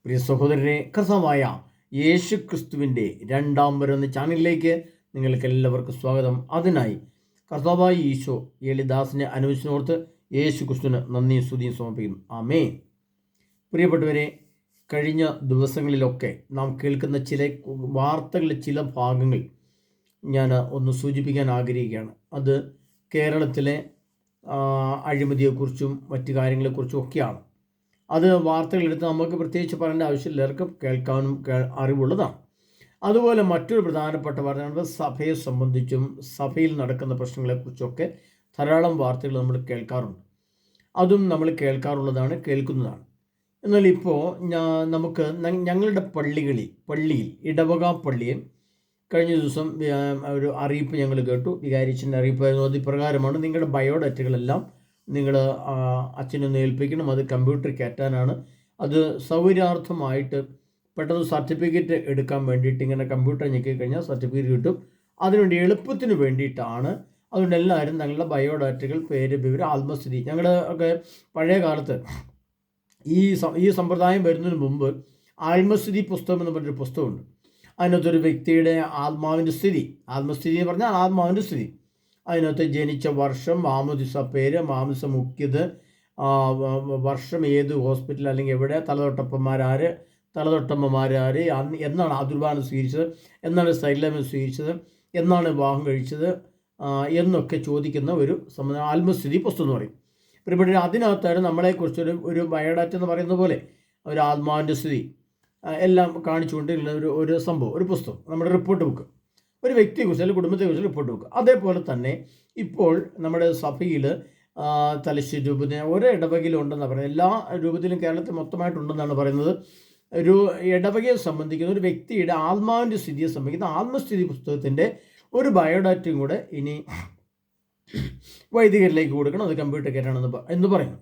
പ്രിയ സഹോദരനെ, കർത്താവായ യേശു ക്രിസ്തുവിൻ്റെ രണ്ടാം വരുന്ന ചാനലിലേക്ക് നിങ്ങൾക്ക് എല്ലാവർക്കും സ്വാഗതം. അതിനായി കർത്താവായ ഈശോ എളിദാസിനെ അനുവദിച്ചിനോർത്ത് യേശു ക്രിസ്തുവിന് നന്ദിയും സ്തുതിയും സമർപ്പിക്കുന്നു. ആമേൻ. പ്രിയപ്പെട്ടവരെ, കഴിഞ്ഞ ദിവസങ്ങളിലൊക്കെ നാം കേൾക്കുന്ന ചില വാർത്തകളിലെ ചില ഭാഗങ്ങൾ ഞാൻ ഒന്ന് സൂചിപ്പിക്കാൻ ആഗ്രഹിക്കുകയാണ്. അത് കേരളത്തിലെ അഴിമതിയെക്കുറിച്ചും മറ്റു കാര്യങ്ങളെക്കുറിച്ചും ഒക്കെയാണ്. അത് വാർത്തകളെടുത്ത് നമുക്ക് പ്രത്യേകിച്ച് പറയേണ്ട ആവശ്യമില്ല, എല്ലാവർക്കും കേൾക്കാനും അറിവുള്ളതാണ്. അതുപോലെ മറ്റൊരു പ്രധാനപ്പെട്ട വാർത്തയാണ് സഭയെ സംബന്ധിച്ചും സഭയിൽ നടക്കുന്ന പ്രശ്നങ്ങളെക്കുറിച്ചൊക്കെ ധാരാളം വാർത്തകൾ നമ്മൾ കേൾക്കാറുണ്ട്. അതും നമ്മൾ കേൾക്കുന്നതാണ്. എന്നാൽ ഇപ്പോൾ നമുക്ക് ഞങ്ങളുടെ പള്ളിയിൽ ഇടവക പള്ളിയിൽ കഴിഞ്ഞ ദിവസം ഒരു അറിയിപ്പ് ഞങ്ങൾ കേട്ടു. വികാരിച്ചൻ്റെ അറിയിപ്പായിരുന്നു. അത് ഇപ്രകാരമാണ്: നിങ്ങളുടെ ബയോഡാറ്റകളെല്ലാം നിങ്ങൾ അച്ഛനൊന്ന് ഏൽപ്പിക്കണം. അത് കമ്പ്യൂട്ടർ കയറ്റാനാണ്. അത് സൗകര്യാർത്ഥമായിട്ട് പെട്ടെന്ന് സർട്ടിഫിക്കറ്റ് എടുക്കാൻ വേണ്ടിയിട്ട് ഇങ്ങനെ കമ്പ്യൂട്ടർ ഞെക്കി കഴിഞ്ഞാൽ സർട്ടിഫിക്കറ്റ് കിട്ടും. അതിനുവേണ്ടി എളുപ്പത്തിന് വേണ്ടിയിട്ടാണ്. അതുകൊണ്ട് എല്ലാവരും തങ്ങളുടെ ബയോഡാറ്റകൾ, പേര്, വിവരം, ആത്മസ്ഥിതി. ഞങ്ങളുടെ ഒക്കെ പഴയ കാലത്ത് ഈ സമ്പ്രദായം വരുന്നതിന് മുമ്പ് ആത്മസ്ഥിതി പുസ്തകം എന്ന് പറഞ്ഞൊരു പുസ്തകമുണ്ട്. അതിനകത്തൊരു വ്യക്തിയുടെ ആത്മസ്ഥിതി എന്ന് പറഞ്ഞാൽ ആത്മാവിൻ്റെ സ്ഥിതി. അതിനകത്ത് ജനിച്ച വർഷം, മാമോദിസ പേര്, മാമോദിസ മുക്കിയത്, വർഷം, ഏത് ഹോസ്പിറ്റൽ അല്ലെങ്കിൽ എവിടെ, തലതൊട്ടമ്മമാരാര്, എന്നാണ് ആതുർബാനം സ്വീകരിച്ചത്, എന്നാണ് സൈലം സ്വീകരിച്ചത്, എന്നാണ് വിവാഹം കഴിച്ചത് എന്നൊക്കെ ചോദിക്കുന്ന ഒരു ആത്മസ്ഥിതി പുസ്തകം എന്ന് പറയും. പ്രിയപ്പെട്ട, അതിനകത്താണ് നമ്മളെക്കുറിച്ചൊരു ബയോഡാറ്റ എന്ന് പറയുന്ന പോലെ ഒരു ആത്മാവിൻ്റെ സ്ഥിതി എല്ലാം കാണിച്ചുകൊണ്ടുള്ള ഒരു സംഭവം, ഒരു പുസ്തകം, നമ്മുടെ റിപ്പോർട്ട് ബുക്ക്, ഒരു വ്യക്തിയെക്കുറിച്ച് അല്ലെങ്കിൽ കുടുംബത്തെക്കുറിച്ച് റിപ്പോർട്ട് ബുക്ക്. അതേപോലെ തന്നെ ഇപ്പോൾ നമ്മുടെ സഭയിൽ തലശ്ശേരി രൂപത ഓരോ ഇടവകയിലുണ്ടെന്നാണ് പറയുന്നത്. എല്ലാ രൂപത്തിലും കേരളത്തിൽ മൊത്തമായിട്ടുണ്ടെന്നാണ് പറയുന്നത്. ഒരു ഇടവകയെ സംബന്ധിക്കുന്ന ഒരു വ്യക്തിയുടെ ആത്മാവിൻ്റെ സ്ഥിതിയെ സംബന്ധിക്കുന്ന ആത്മസ്ഥിതി പുസ്തകത്തിൻ്റെ ഒരു ബയോഡാറ്റയും കൂടെ ഇനി വൈദികരിലേക്ക് കൊടുക്കണം. അത് കമ്പ്യൂട്ടർ കയറ്റണം എന്ന് പറയുന്നു.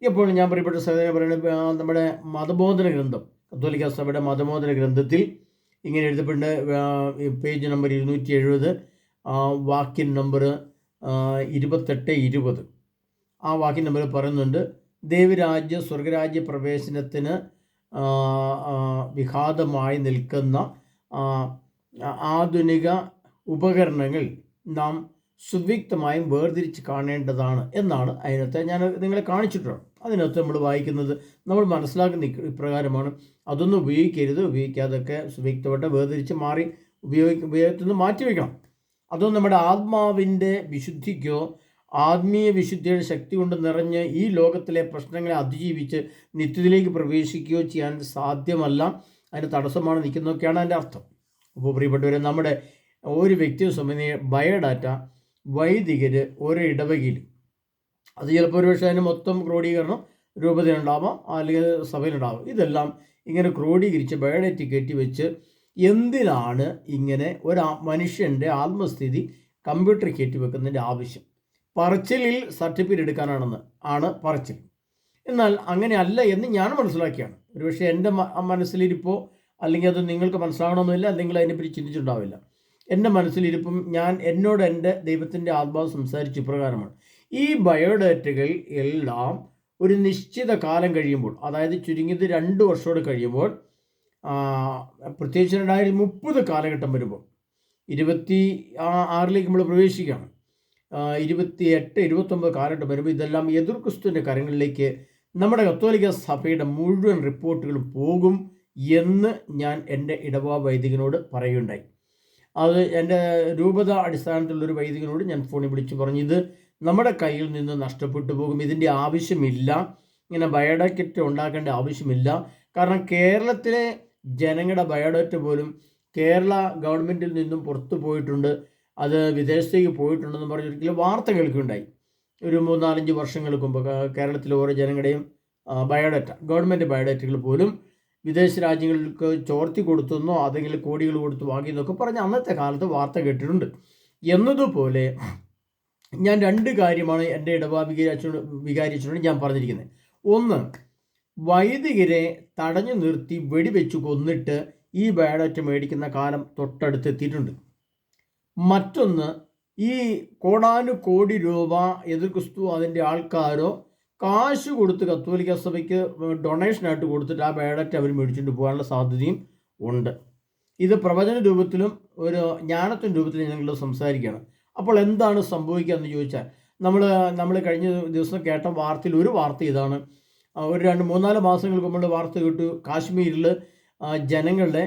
ഇപ്പോൾ ഞാൻ പ്രിയപ്പെട്ട സഹോദരനെ പറയുന്നത്, നമ്മുടെ മതബോധന ഗ്രന്ഥം, കത്തോലിക്ക സഭയുടെ മതബോധന ഗ്രന്ഥത്തിൽ ഇങ്ങനെ എഴുതപ്പെട്ട് പേജ് നമ്പർ 270, വാക്യം നമ്പർ 28-20. ആ വാക്യം നമ്പർ പറയുന്നുണ്ട്: ദൈവരാജ്യ സ്വർഗരാജ്യ പ്രവേശനത്തിന് വിഘാതമായി നിൽക്കുന്ന ആധുനിക ഉപകരണങ്ങൾ നാം സുവ്യക്തമായും വേർതിരിച്ച് കാണേണ്ടതാണ് എന്നാണ് അതിനകത്ത് ഞാൻ നിങ്ങളെ കാണിച്ചിട്ടുള്ളത്. അതിനകത്ത് നമ്മൾ വായിക്കുന്നത്, നമ്മൾ മനസ്സിലാക്കുന്ന ഇപ്രകാരമാണ്: അതൊന്നും ഉപയോഗിക്കാതൊക്കെ സുവ്യക്തമായിട്ട് വേർതിരിച്ച് ഉപയോഗത്തിൽ നിന്ന് മാറ്റിവെക്കണം. അതൊന്നും നമ്മുടെ ആത്മാവിൻ്റെ വിശുദ്ധിക്കോ ആത്മീയ വിശുദ്ധിയുടെ ശക്തി കൊണ്ട് നിറഞ്ഞ് ഈ ലോകത്തിലെ പ്രശ്നങ്ങളെ അതിജീവിച്ച് നിത്യത്തിലേക്ക് പ്രവേശിക്കുകയോ ചെയ്യാൻ സാധ്യമല്ല. അതിന് തടസ്സമാണ് നിൽക്കുന്നതൊക്കെയാണ് അതിൻ്റെ അർത്ഥം. അപ്പോൾ പ്രിയപ്പെട്ടവരെ, നമ്മുടെ ഒരു വ്യക്തിയെ സംബന്ധിച്ച് ബയോഡാറ്റ വൈദികർ ഓരോ ഇടവകയിൽ, അത് ചിലപ്പോൾ ഒരുപക്ഷെ അതിന് മൊത്തം ക്രോഡീകരണം രൂപതയുണ്ടാവാം അല്ലെങ്കിൽ സഭയിലുണ്ടാവാം. ഇതെല്ലാം ഇങ്ങനെ ക്രോഡീകരിച്ച് ബയോഡാറ്റ കയറ്റി വെച്ച് എന്തിനാണ് ഇങ്ങനെ മനുഷ്യൻ്റെ ആത്മസ്ഥിതി കമ്പ്യൂട്ടർ കയറ്റി വെക്കുന്നതിൻ്റെ ആവശ്യം? പറച്ചിലിൽ സർട്ടിഫിക്കറ്റ് എടുക്കാനാണ് പറച്ചിൽ. എന്നാൽ അങ്ങനെയല്ല എന്ന് ഞാൻ മനസ്സിലാക്കിയാണ്. ഒരുപക്ഷെ എൻ്റെ മനസ്സിലിരിപ്പോൾ, അല്ലെങ്കിൽ അത് നിങ്ങൾക്ക് മനസ്സിലാകണമെന്നില്ല, അല്ലെങ്കിൽ അതിനെപ്പറ്റി ചിന്തിച്ചിട്ടുണ്ടാവില്ല. എൻ്റെ മനസ്സിലിരിപ്പം എന്നോട് എൻ്റെ ദൈവത്തിൻ്റെ ആത്മാവ് സംസാരിച്ച ഇപ്രകാരമാണ്: ഈ ബയോഡാറ്റകൾ എല്ലാം ഒരു നിശ്ചിത കാലം കഴിയുമ്പോൾ, അതായത് ചുരുങ്ങിയത് 2 വർഷത്തോടെ കഴിയുമ്പോൾ, പ്രത്യേകിച്ച് 2030 കാലഘട്ടം വരുമ്പോൾ, 26 നമ്മൾ പ്രവേശിക്കുകയാണ്, 28-29 കാലഘട്ടം വരുമ്പോൾ ഇതെല്ലാം എതിർ ക്രിസ്തുവിൻ്റെ കരങ്ങളിലേക്ക് നമ്മുടെ കത്തോലിക്ക സഭയുടെ മുഴുവൻ റിപ്പോർട്ടുകളും പോകും എന്ന് ഞാൻ എൻ്റെ ഇടവക വൈദികനോട് പറയുകയുണ്ടായി. അത് എൻ്റെ രൂപത അടിസ്ഥാനത്തിലുള്ളൊരു വൈദികനോട് ഞാൻ ഫോണിൽ വിളിച്ച് പറഞ്ഞു, ഇത് നമ്മുടെ കയ്യിൽ നിന്ന് നഷ്ടപ്പെട്ടു പോകും, ഇതിൻ്റെ ആവശ്യമില്ല, ഇങ്ങനെ ബയോഡാറ്റ ഉണ്ടാക്കേണ്ട ആവശ്യമില്ല. കാരണം കേരളത്തിലെ ജനങ്ങളുടെ ബയോഡാറ്റ പോലും കേരള ഗവൺമെൻറ്റിൽ നിന്നും പുറത്തു പോയിട്ടുണ്ട്, അത് വിദേശത്തേക്ക് പോയിട്ടുണ്ടെന്ന് പറഞ്ഞ് ഒരിക്കലും വാർത്ത കേൾക്കുകയുണ്ടായി. ഒരു 3-4-5 വർഷങ്ങൾക്ക് മുമ്പ് കേരളത്തിലെ ഓരോ ജനങ്ങളുടെയും ബയോഡാറ്റ, ഗവൺമെൻറ് ബയോഡാറ്റകൾ പോലും വിദേശ രാജ്യങ്ങൾക്ക് ചോർത്തി കൊടുത്തെന്നോ അതെങ്കിലും കോടികൾ കൊടുത്ത് വാങ്ങിയെന്നൊക്കെ പറഞ്ഞ് അന്നത്തെ കാലത്ത് വാർത്ത കേട്ടിട്ടുണ്ട്. എന്നതുപോലെ ഞാൻ 2 കാര്യമാണ് എൻ്റെ വികാരിച്ചോട് ഞാൻ പറഞ്ഞിരിക്കുന്നത്. ഒന്ന്, വൈദികരെ തടഞ്ഞു നിർത്തി വെടിവെച്ച് കൊന്നിട്ട് ഈ ബയോഡാറ്റ മേടിക്കുന്ന കാലം തൊട്ടടുത്തെത്തിയിട്ടുണ്ട്. മറ്റൊന്ന്, ഈ കോടാനുകോടി രൂപ എതിർ ക്രിസ്തു അതിൻ്റെ ആൾക്കാരോ കാശ് കൊടുത്ത് കത്തോലിക്ക സഭയ്ക്ക് ഡൊണേഷനായിട്ട് കൊടുത്തിട്ട് ആ ബയോഡാറ്റ അവർ മേടിച്ചുകൊണ്ട് പോകാനുള്ള സാധ്യതയും ഉണ്ട്. ഇത് പ്രവചന രൂപത്തിലും ഒരു ജ്ഞാനത്തിൻ്റെ രൂപത്തിലും ഞങ്ങൾ സംസാരിക്കുകയാണ്. അപ്പോൾ എന്താണ് സംഭവിക്കുക എന്ന് ചോദിച്ചാൽ, നമ്മൾ കഴിഞ്ഞ ദിവസം കേട്ട വാർത്തയിൽ ഒരു വാർത്ത ഇതാണ്. ഒരു 2-3-4 മാസങ്ങൾക്ക് മുമ്പ് വാർത്ത കേട്ടു, കാശ്മീരിൽ ജനങ്ങളുടെ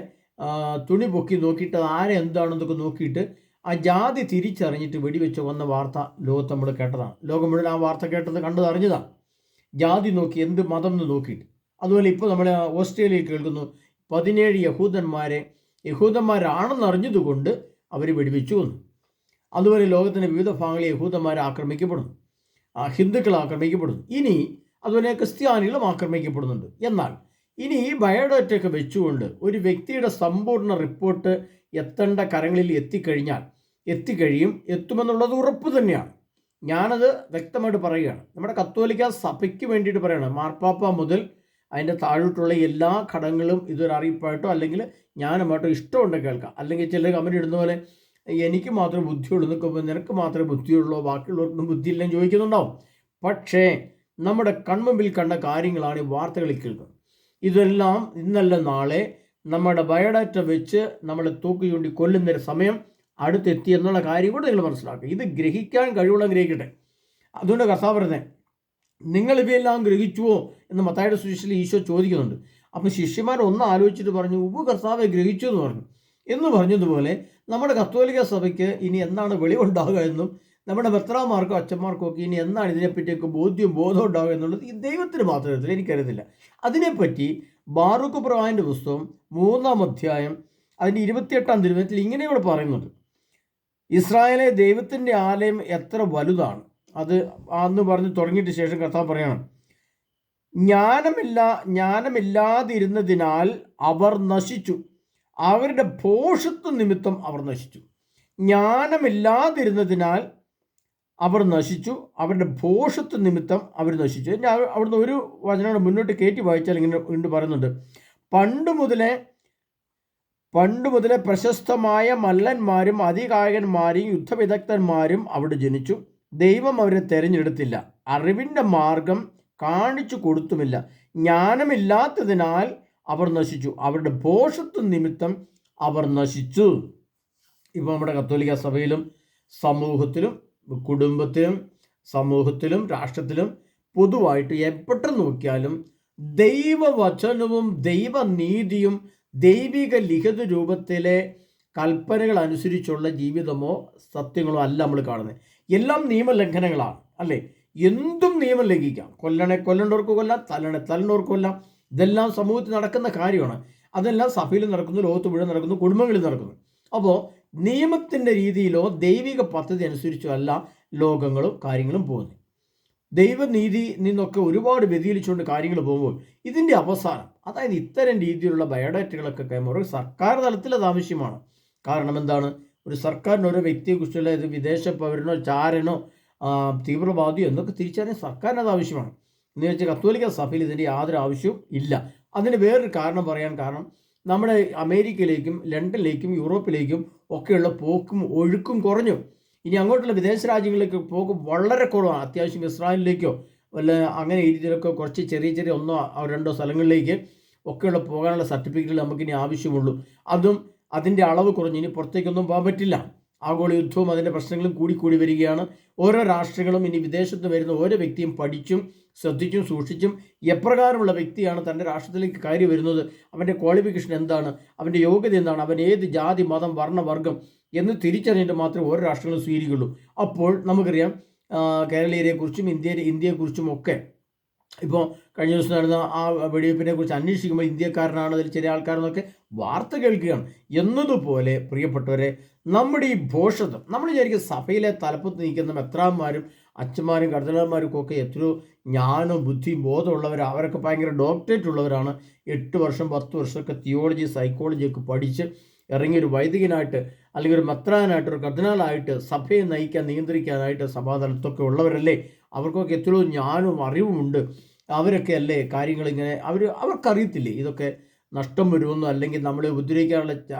തുണി പൊക്കി നോക്കിയിട്ട് ആരെ എന്താണെന്നൊക്കെ നോക്കിയിട്ട് ആ ജാതി തിരിച്ചറിഞ്ഞിട്ട് വെടിവെച്ച് വന്ന വാർത്ത ലോകത്ത് നമ്മൾ കേട്ടതാണ്. ലോകം മുഴുവൻ ആ വാർത്ത കേട്ടത് കണ്ടത് അറിഞ്ഞതാണ്. ജാതി നോക്കി, എന്ത് മതം എന്ന് നോക്കിയിട്ട്. അതുപോലെ ഇപ്പോൾ നമ്മൾ ഓസ്ട്രേലിയയിൽ കേൾക്കുന്നു, 17 യഹൂദന്മാരാണെന്ന് അറിഞ്ഞതുകൊണ്ട് അവർ വെടിവെച്ചു കൊന്നു. അതുപോലെ ലോകത്തിൻ്റെ വിവിധ ഭാഗങ്ങളിൽ യഹൂദന്മാർ ആക്രമിക്കപ്പെടുന്നു, ഹിന്ദുക്കൾ ആക്രമിക്കപ്പെടുന്നു. ഇനി അതുപോലെ ക്രിസ്ത്യാനികളും ആക്രമിക്കപ്പെടുന്നുണ്ട്. എന്നാൽ ഇനി ഈ ബയോഡാറ്റയൊക്കെ വെച്ചുകൊണ്ട് ഒരു വ്യക്തിയുടെ സമ്പൂർണ്ണ റിപ്പോർട്ട് എത്തേണ്ട കരങ്ങളിൽ എത്തുമെന്നുള്ളത് ഉറപ്പ് തന്നെയാണ്. ഞാനത് വ്യക്തമായിട്ട് പറയുകയാണ്. നമ്മുടെ കത്തോലിക്ക സഭയ്ക്ക് വേണ്ടിയിട്ട് പറയുകയാണ്. മാർപ്പാപ്പ മുതൽ അതിൻ്റെ താഴോട്ടുള്ള എല്ലാ ഘടകങ്ങളും ഇതൊരു അറിയിപ്പായിട്ടോ അല്ലെങ്കിൽ ജ്ഞാനമായിട്ടോ ഇഷ്ടമുണ്ട് കേൾക്കാം. അല്ലെങ്കിൽ ചിലർ കമന്റ് ഇടുന്ന പോലെ എനിക്ക് മാത്രമേ ബുദ്ധിയുള്ളൂ എന്നൊക്കെ, നിനക്ക് മാത്രമേ ബുദ്ധിയുള്ളൂ, ബാക്കിയുള്ളവർക്കൊന്നും ബുദ്ധിയില്ലെന്ന് ചോദിക്കുന്നുണ്ടാവും. പക്ഷേ നമ്മുടെ കൺമുമ്പിൽ കണ്ട കാര്യങ്ങളാണ് ഈ വാർത്തകളിൽ കേൾക്കുന്നത്. ഇതെല്ലാം ഇന്നല്ല നാളെ നമ്മുടെ ബയോഡാറ്റ വെച്ച് നമ്മളെ തൂക്കി ചൂണ്ടി കൊല്ലുന്നൊരു സമയം അടുത്തെത്തി എന്നുള്ള കാര്യം കൂടെ നിങ്ങൾ മനസ്സിലാക്കുക. ഇത് ഗ്രഹിക്കാൻ കഴിവുള്ള ഗ്രഹിക്കട്ടെ. അതുകൊണ്ട് കർത്താവ് പറഞ്ഞത്, നിങ്ങൾ ഇവയെല്ലാം ഗ്രഹിച്ചുവോ എന്ന് മത്തായിയുടെ സുവിശേഷത്തിൽ ഈശോ ചോദിക്കുന്നുണ്ട്. അപ്പം ശിഷ്യന്മാർ ഒന്ന് ആലോചിച്ചിട്ട് പറഞ്ഞു, കർത്താവെ ഗ്രഹിച്ചു എന്ന് പറഞ്ഞതുപോലെ നമ്മുടെ കത്തോലിക്ക സഭയ്ക്ക് ഇനി എന്നാണ് വെളിവുണ്ടാകുക എന്നും നമ്മുടെ മെത്രാന്മാർക്കോ അച്ഛന്മാർക്കോ ഒക്കെ ഇനി എന്നാണ് ഇതിനെപ്പറ്റിയൊക്കെ ബോധം ഉണ്ടാവുക എന്നുള്ളത് ഈ ദൈവത്തിന് മാത്രമല്ല, എനിക്കറിയത്തില്ല. അതിനെപ്പറ്റി ബാറൂക്ക് പ്രവാചകന്റെ പുസ്തകം 3-ാം അധ്യായം അതിൻ്റെ 28-ാം തിരുവചനത്തിൽ ഇങ്ങനെ ഇവിടെ പറയുന്നുണ്ട്. ഇസ്രായേലെ ദൈവത്തിൻ്റെ ആലയം എത്ര വലുതാണ് അത് അന്ന് പറഞ്ഞ് തുടങ്ങിയിട്ട് ശേഷം കർത്താവ് പറയണം, ജ്ഞാനമില്ലാതിരുന്നതിനാൽ അവർ നശിച്ചു, അവരുടെ ഭോഷത്വ നിമിത്തം അവർ നശിച്ചു. ജ്ഞാനമില്ലാതിരുന്നതിനാൽ അവർ നശിച്ചു, അവരുടെ ഭോഷത്വ നിമിത്തം അവർ നശിച്ചു. അവിടുന്ന് ഒരു വചനം മുന്നോട്ട് കയറ്റി വായിച്ചാൽ ഇങ്ങനെ വീണ്ടും പറയുന്നുണ്ട്, പണ്ട് മുതലേ പ്രശസ്തമായ മല്ലന്മാരും അതികായകന്മാരും യുദ്ധവിദഗ്ധന്മാരും അവിടെ ജനിച്ചു. ദൈവം അവരെ തിരഞ്ഞെടുത്തില്ല, അറിവിൻ്റെ മാർഗം കാണിച്ചു കൊടുത്തുമില്ല. ജ്ഞാനമില്ലാത്തതിനാൽ അവർ നശിച്ചു, അവരുടെ ഭോഷത്വ നിമിത്തം അവർ നശിച്ചു. ഇപ്പോൾ നമ്മുടെ കത്തോലിക്ക സഭയിലും സമൂഹത്തിലും കുടുംബത്തിലും സമൂഹത്തിലും രാഷ്ട്രത്തിലും പൊതുവായിട്ട് എപ്പോഴും നോക്കിയാലും ദൈവവചനവും ദൈവനീതിയും ദൈവിക ലിഖിത രൂപത്തിലെ കൽപ്പനകൾ അനുസരിച്ചുള്ള ജീവിതമോ സത്യങ്ങളോ അല്ല നമ്മൾ കാണുന്നത്. എല്ലാം നിയമലംഘനങ്ങളാണ്, അല്ലേ? എന്തും നിയമം ലംഘിക്കാം. കൊല്ലേണ്ടവർക്ക് കൊല്ലാം, തല്ലണവർക്ക് കൊല്ലാം. ഇതെല്ലാം സമൂഹത്തിൽ നടക്കുന്ന കാര്യമാണ്. അതെല്ലാം സഭയിൽ നടക്കുന്നു, ലോകത്ത് മുഴുവൻ നടക്കുന്നു, കുടുംബങ്ങളിൽ നടക്കുന്നു. അപ്പോൾ നിയമത്തിൻ്റെ രീതിയിലോ ദൈവിക പദ്ധതി അനുസരിച്ചോ അല്ല ലോകങ്ങളും കാര്യങ്ങളും പോകുന്നത്. ദൈവനീതി നിന്നൊക്കെ ഒരുപാട് വ്യതിചലിച്ചുകൊണ്ട് കാര്യങ്ങൾ പോകുമ്പോൾ ഇതിൻ്റെ അവസാനം, അതായത് ഇത്തരം രീതിയിലുള്ള ബയോഡാറ്റകളൊക്കെ കൈമാറുക സർക്കാർ തലത്തിൽ അത് ആവശ്യമാണ്. കാരണം എന്താണ്, ഒരു സർക്കാരിന് ഓരോ വ്യക്തിയെക്കുറിച്ചുള്ള ഇത് വിദേശ പൗരനോ ചാരനോ തീവ്രവാദിയോ എന്നൊക്കെ തിരിച്ചറിയാൻ സർക്കാരിന് അത് ആവശ്യമാണ്. എന്ന് വെച്ചാൽ കത്തോലിക്ക സഭയിൽ ഇതിൻ്റെ യാതൊരു ആവശ്യവും ഇല്ല. അതിന് വേറൊരു കാരണം കാരണം നമ്മുടെ അമേരിക്കയിലേക്കും ലണ്ടനിലേക്കും യൂറോപ്പിലേക്കും ഒക്കെയുള്ള പോക്കും ഒഴുക്കും കുറഞ്ഞു. ഇനി അങ്ങോട്ടുള്ള വിദേശ രാജ്യങ്ങളിലേക്ക് പോക്ക് വളരെ കുറവാണ്. അത്യാവശ്യം ഇസ്രായേലിലേക്കോ വല്ല അങ്ങനെ രീതിയിലൊക്കെ കുറച്ച് ചെറിയ 1-2 സ്ഥലങ്ങളിലേക്ക് ഒക്കെയുള്ള പോകാനുള്ള സർട്ടിഫിക്കറ്റുകൾ നമുക്കിനി ആവശ്യമുള്ളൂ. അതിൻ്റെ അളവ് കുറഞ്ഞു. ഇനി പുറത്തേക്കൊന്നും പോകാൻ പറ്റില്ല. ആഗോള യുദ്ധവും അതിൻ്റെ പ്രശ്നങ്ങളും കൂടി വരികയാണ്. ഓരോ രാഷ്ട്രങ്ങളും ഇനി വിദേശത്ത് വരുന്ന ഓരോ വ്യക്തിയും പഠിച്ചും ശ്രദ്ധിച്ചും സൂക്ഷിച്ചും എപ്രകാരമുള്ള വ്യക്തിയാണ് തൻ്റെ രാഷ്ട്രത്തിലേക്ക് കയറി വരുന്നത്, അവൻ്റെ ക്വാളിഫിക്കേഷൻ എന്താണ്, അവൻ്റെ യോഗ്യത എന്താണ്, അവൻ ഏത് ജാതി മതം വർണ്ണം എന്ന് തിരിച്ചറിഞ്ഞിട്ട് മാത്രമേ ഓരോ രാഷ്ട്രങ്ങളും സ്വീകരിക്കുള്ളൂ. അപ്പോൾ നമുക്കറിയാം കേരളീയരെക്കുറിച്ചും ഇന്ത്യയെക്കുറിച്ചും ഒക്കെ ഇപ്പോൾ കഴിഞ്ഞ ദിവസം നടന്ന ആ വെടിവെപ്പിനെ കുറിച്ച് അന്വേഷിക്കുമ്പോൾ ഇന്ത്യക്കാരനാണ് അതിൽ ചില ആൾക്കാരെന്നൊക്കെ വാർത്ത കേൾക്കുകയാണ്. എന്നതുപോലെ പ്രിയപ്പെട്ടവരെ, നമ്മുടെ ഈ ഭോഷത്വം, നമ്മൾ വിചാരിക്കും സഭയിലെ തലപ്പത്ത് നിൽക്കുന്ന മെത്രാന്മാരും അച്ഛന്മാരും കർദിനാൾമാർക്കും ഒക്കെ എത്രയോ ജ്ഞാനവും ബുദ്ധിയും ബോധമുള്ളവർ, അവരൊക്കെ ഭയങ്കര ഡോക്ടറേറ്റ് ഉള്ളവരാണ്. 8 വർഷം 10 വർഷമൊക്കെ തിയോളജി സൈക്കോളജിയൊക്കെ പഠിച്ച് ഇറങ്ങിയൊരു വൈദികനായിട്ട് അല്ലെങ്കിൽ ഒരു മെത്രാനായിട്ട് ഒരു കർദിനാളായിട്ട് സഭയെ നിയന്ത്രിക്കാനായിട്ട് സഭാതലത്തൊക്കെ ഉള്ളവരല്ലേ. അവർക്കൊക്കെ എത്രയോ ജ്ഞാനവും അറിവുമുണ്ട്. അവരൊക്കെ അല്ലേ കാര്യങ്ങളിങ്ങനെ അവർക്കറിയത്തില്ലേ ഇതൊക്കെ നഷ്ടം വരുമെന്നോ അല്ലെങ്കിൽ നമ്മളെ ഉപദ്രവിക്കാനുള്ള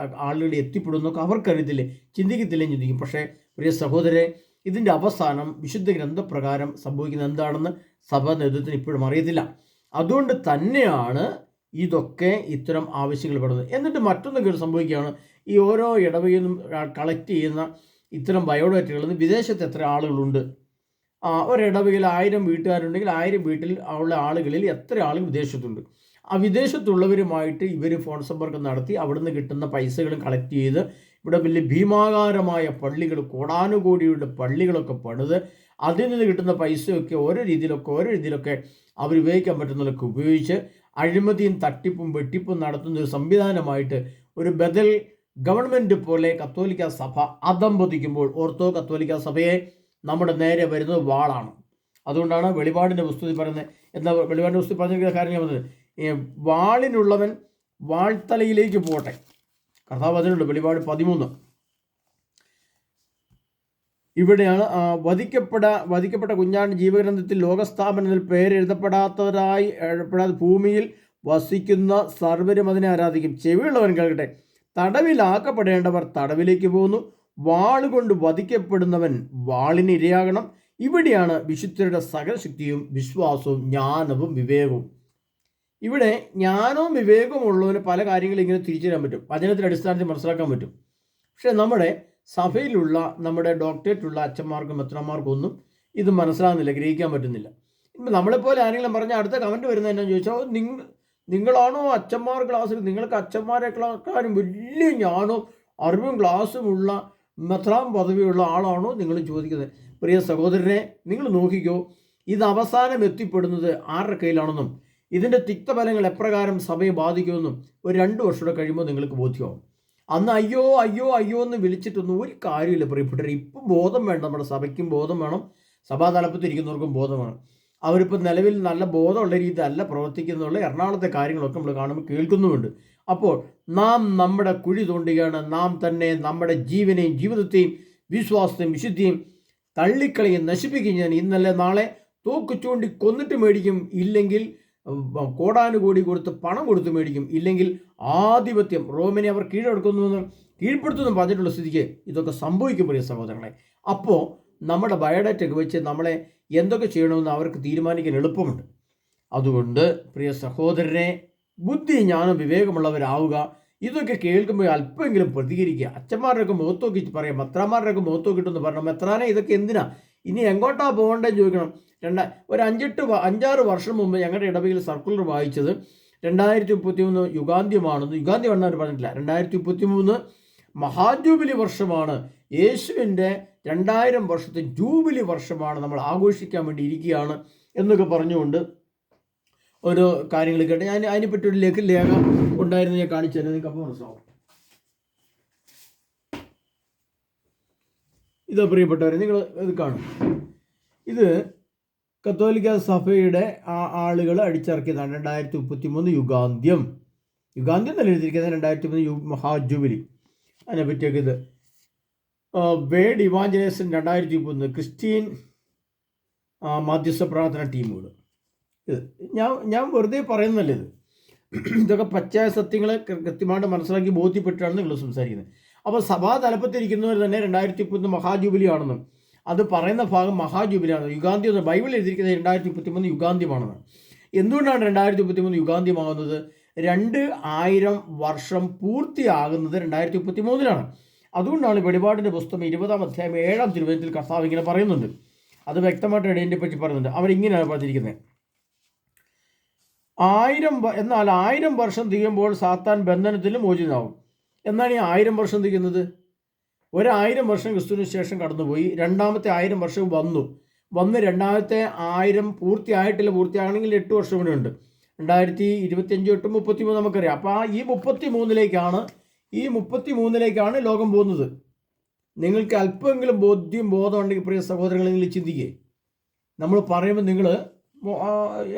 ആളുകൾ എത്തിപ്പെടുമെന്നൊക്കെ അവർക്കറിയത്തില്ലേ, ചിന്തിക്കും. പക്ഷേ പ്രിയ സഹോദരെ, ഇതിൻ്റെ അവസാനം വിശുദ്ധ ഗ്രന്ഥപ്രകാരം സംഭവിക്കുന്നത് എന്താണെന്ന് സഭാ നേതൃത്വത്തിന് ഇപ്പോഴും അറിയത്തില്ല. അതുകൊണ്ട് തന്നെയാണ് ഇതൊക്കെ ഇത്തരം ആവശ്യങ്ങൾ പെടുന്നത്. എന്നിട്ട് മറ്റൊന്ന് സംഭവിക്കുകയാണ്, ഈ ഓരോ ഇടവകയിൽ നിന്നും കളക്ട് ചെയ്യുന്ന ഇത്തരം ബയോഡേറ്റകളിൽ നിന്ന് വിദേശത്ത് എത്ര ആളുകളുണ്ട്, ഒരിടവകയിൽ 1000 വീട്ടുകാരുണ്ടെങ്കിൽ 1000 വീട്ടിൽ ഉള്ള ആളുകളിൽ എത്ര ആളുകൾ വിദേശത്തുണ്ട്. ആ വിദേശത്തുള്ളവരുമായിട്ട് ഇവർ ഫോൺ സമ്പർക്കം നടത്തി അവിടുന്ന് കിട്ടുന്ന പൈസകളും കളക്ട് ചെയ്ത് ഇവിടെ വലിയ ഭീമാകാരമായ പള്ളികൾ, കോടാനുകോടിയുടെ പള്ളികളൊക്കെ പണിത് അതിൽ നിന്ന് കിട്ടുന്ന പൈസയൊക്കെ ഓരോ രീതിയിലൊക്കെ അവർ ഉപയോഗിക്കാൻ പറ്റുന്നതൊക്കെ ഉപയോഗിച്ച് അഴിമതിയും തട്ടിപ്പും വെട്ടിപ്പും നടത്തുന്ന ഒരു സംവിധാനമായിട്ട് ഒരു ബദൽ ഗവൺമെൻറ് പോലെ കത്തോലിക്ക സഭ അധംപതിക്കുമ്പോൾ ഓർത്തോ കത്തോലിക്ക സഭയെ നമ്മുടെ നേരെ വരുന്നത് വാളാണ്. അതുകൊണ്ടാണ് വെളിപാടിൻ്റെ പുസ്തകത്തിൽ പറയുന്നത്. എന്താ വെളിപാടിൻ്റെ പുസ്തകത്തിൽ പറഞ്ഞിരിക്കുന്ന കാര്യം ഞാൻ പറഞ്ഞത്, വാളിനുള്ളവൻ വാൾത്തലയിലേക്ക് പോട്ടെ. കർത്താവ് അതിനുണ്ട് വെളിപാട് 13. ഇവിടെയാണ് വധിക്കപ്പെട്ട കുഞ്ഞാണ്ട് ജീവഗ്രന്ഥത്തിൽ ലോകസ്ഥാപനത്തിൽ പേരെഴുതപ്പെടാത്തവരായി ഭൂമിയിൽ വസിക്കുന്ന സർവരും അതിനെ ആരാധിക്കും. ചെവിയുള്ളവൻ കേൾക്കട്ടെ. തടവിലാക്കപ്പെടേണ്ടവർ തടവിലേക്ക് പോകുന്നു. വാളുകൊണ്ട് വധിക്കപ്പെടുന്നവൻ വാളിന് ഇരയാകണം. ഇവിടെയാണ് വിശുദ്ധരുടെ സകലശക്തിയും വിശ്വാസവും ജ്ഞാനവും വിവേകവും. ഇവിടെ ജ്ഞാനവും വിവേകവും ഉള്ളവന് പല കാര്യങ്ങളും ഇങ്ങനെ തിരിച്ചറിയാൻ പറ്റും, വചനത്തിൻ്റെ അടിസ്ഥാനത്തിൽ മനസ്സിലാക്കാൻ പറ്റും. പക്ഷേ നമ്മുടെ സഭയിലുള്ള നമ്മുടെ ഡോക്ടറേറ്റുള്ള അച്ഛന്മാർക്കും മെത്രാന്മാർക്കും ഒന്നും ഇത് മനസ്സിലാകുന്നില്ല, ഗ്രഹിക്കാൻ പറ്റുന്നില്ല. ഇപ്പം നമ്മളെപ്പോലെ ആരെങ്കിലും പറഞ്ഞാൽ അടുത്ത കമൻറ്റ് വരുന്നത് എന്നാന്ന് ചോദിച്ചാൽ, നിങ്ങളാണോ അച്ഛന്മാർ ക്ലാസ്സിൽ, നിങ്ങൾക്ക് അച്ഛന്മാരെക്കാളും വലിയ ജ്ഞാനവും അറിവും ക്ലാസ്സുമുള്ള മെത്രാൻ പദവിയുള്ള ആളാണോ നിങ്ങൾ ചോദിക്കുന്നത്? പ്രിയ സഹോദരനെ, നിങ്ങൾ നോക്കിക്കോ, ഇത് അവസാനം എത്തിപ്പെടുന്നത് ആരുടെ കയ്യിലാണെന്നും ഇതിൻ്റെ തിക്തഫലങ്ങൾ എപ്രകാരം സഭയെ ബാധിക്കുമെന്നും ഒരു 2 വർഷം കഴിയുമ്പോൾ നിങ്ങൾക്ക് ബോധ്യമാവും. അന്ന് അയ്യോ അയ്യോ അയ്യോ എന്ന് വിളിച്ചിട്ടൊന്നും ഒരു കാര്യമില്ല പ്രിയപ്പെട്ടവർ. ഇപ്പം ബോധം വേണം, നമ്മുടെ സഭയ്ക്കും ബോധം വേണം, സഭാതലപ്പത്തിരിക്കുന്നവർക്കും ബോധം വേണം. അവരിപ്പോൾ നിലവിൽ നല്ല ബോധമുള്ള രീതിയിൽ അല്ല പ്രവർത്തിക്കുന്നുള്ള എറണാകുളത്തെ കാര്യങ്ങളൊക്കെ നമ്മൾ കാണുമ്പോൾ കേൾക്കുന്നുമുണ്ട്. അപ്പോൾ നാം നമ്മുടെ കുഴി തോണ്ടുകയാണ്. നാം തന്നെ നമ്മുടെ ജീവനെയും ജീവിതത്തെയും വിശ്വാസത്തെയും വിശുദ്ധിയും തള്ളിക്കളയും നശിപ്പിക്കുകയും ഞാൻ ഇന്നലെ നാളെ തോക്ക് ചൂണ്ടി കൊന്നിട്ട് മേടിക്കും, ഇല്ലെങ്കിൽ കോടാനുകോടി കൊടുത്ത് പണം കൊടുത്ത് മേടിക്കും, ഇല്ലെങ്കിൽ ആധിപത്യം റോമിനെ അവർ കീഴ്പ്പെടുത്തുമെന്ന് പറഞ്ഞിട്ടുള്ള സ്ഥിതിക്ക് ഇതൊക്കെ സംഭവിക്കും പ്രിയ സഹോദരങ്ങളെ. അപ്പോൾ നമ്മുടെ ബയോഡാറ്റയൊക്കെ വെച്ച് നമ്മളെ എന്തൊക്കെ ചെയ്യണമെന്ന് അവർക്ക് തീരുമാനിക്കാൻ എളുപ്പമുണ്ട്. അതുകൊണ്ട് പ്രിയ സഹോദരനെ, ബുദ്ധി ജ്ഞാനം വിവേകമുള്ളവരാവുക. ഇതൊക്കെ കേൾക്കുമ്പോൾ അല്പമെങ്കിലും പ്രതികരിക്കുക. അച്ഛന്മാരുടെയൊക്കെ മുഖത്ത് നോക്കിയിട്ട് പറയാം, മെത്രാന്മാരുടെയൊക്കെ മുഖത്ത് നോക്കിയിട്ടെന്ന് പറഞ്ഞു, മെത്രാനെ ഇതൊക്കെ എന്തിനാ, ഇനി എങ്ങോട്ടാ പോകേണ്ടതെന്ന് ചോദിക്കണം. ഒരു 5-6 വർഷം മുമ്പ് ഞങ്ങളുടെ ഇടവകയിൽ സർക്കുലർ വായിച്ചത് 2033 യുഗാന്ത്യമാണെന്ന്. യുഗാന്ത്യമാണെന്ന് അവർ പറഞ്ഞിട്ടില്ല, 2033 മഹാജൂബിലി വർഷമാണ്. യേശുവിൻ്റെ 2000 വർഷത്തെ ജൂബിലി വർഷമാണ്, നമ്മൾ ആഘോഷിക്കാൻ വേണ്ടി ഇരിക്കുകയാണ് എന്നൊക്കെ പറഞ്ഞുകൊണ്ട് ഓരോ കാര്യങ്ങൾ കേട്ട് ഞാൻ അതിനെപ്പറ്റി ഒരു ലേഖ ഉണ്ടായിരുന്നു, ഞാൻ കാണിച്ചു തരാം, നിങ്ങൾക്ക് അപ്പോൾ മനസ്സിലാവും. ഇത് പ്രിയപ്പെട്ടവരെ, നിങ്ങൾ ഇത് കാണും. ഇത് കത്തോലിക്ക സഭയുടെ ആളുകൾ അടിച്ചിറക്കിയതാണ് 2033 യുഗാന്ത്യം തന്നെ എഴുതിയിരിക്കുന്നത്. 2033 മഹാജൂബിലി, അതിനെപ്പറ്റിയൊക്കെ ഇത് വേഡ് ഇവാഞ്ചലേഷൻ 2030 ക്രിസ്ത്യൻ മധ്യസ്ഥ പ്രാർത്ഥന ടീമുകൾ. ഇത് ഞാൻ വെറുതെ പറയുന്നതല്ല, ഇതൊക്കെ പച്ചയായ സത്യങ്ങളെ കൃത്യമായിട്ട് മനസ്സിലാക്കി ബോധ്യപ്പെട്ടാണ് നിങ്ങൾ സംസാരിക്കുന്നത്. അപ്പോൾ സഭാ തലപ്പത്തിരിക്കുന്നവർ തന്നെ 2030 മഹാജൂബിലി ആണെന്നും അത് പറയുന്ന ഭാഗം മഹാജൂബിലിയാണ്. യുഗാന്ത്യം എന്ന് ബൈബിളിൽ എഴുതിയിരിക്കുന്നത് 2033 യുഗാന്ത്യമാണെന്ന്. എന്തുകൊണ്ടാണ് 2033 യുഗാന്ത്യമാകുന്നത്? 2000 വർഷം പൂർത്തിയാകുന്നത് 2033 അതുകൊണ്ടാണ് വെളിപാടിൻ്റെ പുസ്തകം 20-ാം അധ്യായം 7-ാം തിരുവചനത്തിൽ കർത്താവ് ഇങ്ങനെ പറയുന്നുണ്ട്. അത് വ്യക്തമായിട്ട് ഇതിനെ പറ്റി പറയുന്നുണ്ട്. അവരിങ്ങനെയാണ് പറഞ്ഞിരിക്കുന്നത്, 1000 വർഷം തികയുമ്പോൾ സാത്താൻ ബന്ധനത്തിലും മോചിതനാവും. എന്നാണ് ഈ 1000 വർഷം തികയുന്നത്? 1000 വർഷം ക്രിസ്തുവിന് ശേഷം കടന്നുപോയി, രണ്ടാമത്തെ 1000 വർഷം വന്ന് രണ്ടാമത്തെ 1000 പൂർത്തിയാകണമെങ്കിൽ 8 വർഷം കൂടെ ഉണ്ട്. 2025 8 33 നമുക്കറിയാം. അപ്പോൾ ഈ 33ലേക്കാണ് ലോകം പോകുന്നത്. നിങ്ങൾക്ക് അല്പമെങ്കിലും ബോധം ഉണ്ടെങ്കിൽ പ്രിയ സഹോദരങ്ങളെ, നിങ്ങൾ ചിന്തിക്കുക. നമ്മൾ പറയുമ്പോൾ നിങ്ങൾ